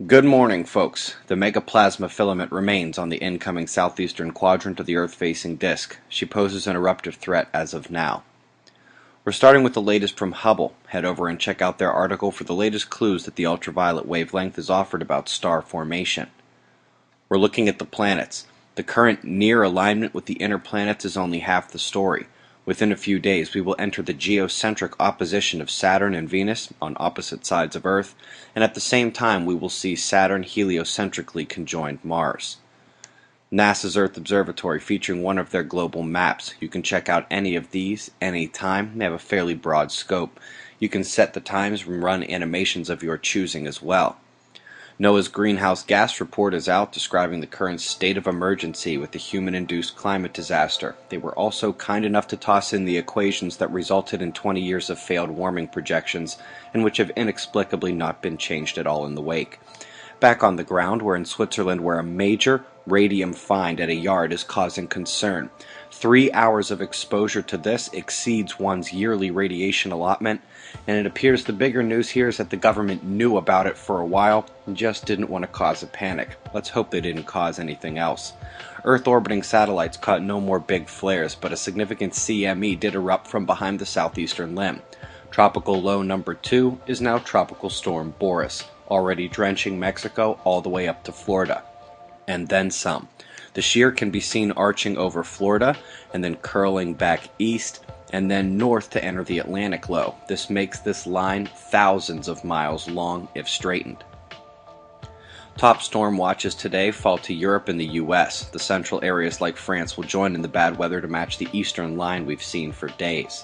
Good morning, folks. The megaplasma filament remains on the incoming southeastern quadrant of the Earth-facing disk. She poses an eruptive threat as of now. We're starting with the latest from Hubble. Head over and check out their article for the latest clues that the ultraviolet wavelength is offered about star formation. We're looking at the planets. The current near alignment with the inner planets is only half the story. Within a few days, we will enter the geocentric opposition of Saturn and Venus on opposite sides of Earth, and at the same time we will see Saturn heliocentrically conjoined Mars. NASA's Earth Observatory featuring one of their global maps. You can check out any of these anytime. They have a fairly broad scope. You can set the times and run animations of your choosing as well. NOAA's greenhouse gas report is out describing the current state of emergency with the human-induced climate disaster. They were also kind enough to toss in the equations that resulted in 20 years of failed warming projections and which have inexplicably not been changed at all in the wake. Back on the ground, we're in Switzerland where a major radium find at a yard is causing concern. 3 hours of exposure to this exceeds one's yearly radiation allotment, and it appears the bigger news here is that the government knew about it for a while and just didn't want to cause a panic. Let's hope they didn't cause anything else. Earth-orbiting satellites caught no more big flares, but a significant CME did erupt from behind the southeastern limb. Tropical low number 2 is now Tropical Storm Boris, already drenching Mexico all the way up to Florida. And then some. The shear can be seen arching over Florida and then curling back east and then north to enter the Atlantic low. This makes this line thousands of miles long if straightened. Top storm watches today fall to Europe and the US. The central areas like France will join in the bad weather to match the eastern line we've seen for days.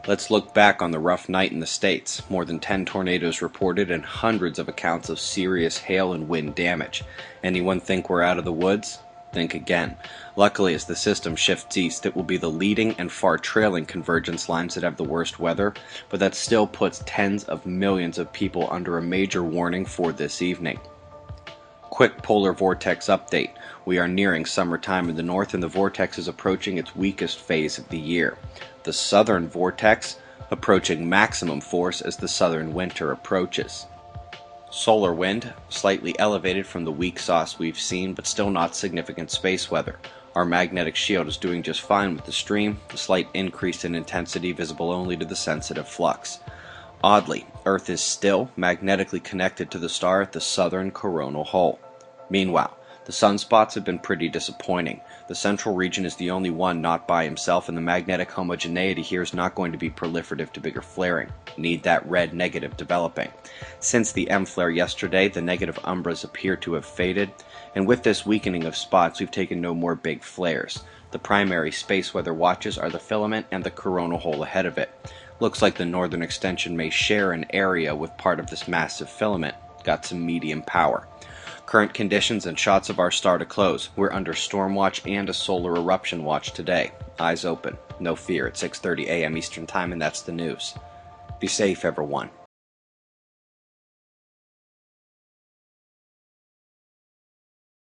Let's look back on the rough night in the States. More than 10 tornadoes reported and hundreds of accounts of serious hail and wind damage. Anyone think we're out of the woods? Think again. Luckily, as the system shifts east, it will be the leading and far trailing convergence lines that have the worst weather, but that still puts tens of millions of people under a major warning for this evening. Quick polar vortex update. We are nearing summertime in the north and the vortex is approaching its weakest phase of the year. The southern vortex approaching maximum force as the southern winter approaches. Solar wind, slightly elevated from the weak sauce we've seen, but still not significant space weather. Our magnetic shield is doing just fine with the stream, the slight increase in intensity visible only to the sensitive flux. Oddly, Earth is still magnetically connected to the star at the southern coronal hole. Meanwhile, the sunspots have been pretty disappointing. The central region is the only one not by himself, and the magnetic homogeneity here is not going to be proliferative to bigger flaring. Need that red negative developing. Since the M flare yesterday, the negative umbras appear to have faded, and with this weakening of spots, we've taken no more big flares. The primary space weather watches are the filament and the coronal hole ahead of it. Looks like the northern extension may share an area with part of this massive filament. Got some medium power. Current conditions and shots of our star to close. We're under storm watch and a solar eruption watch today. Eyes open. No fear. It's 6:30 a.m. Eastern Time, and that's the news. Be safe, everyone.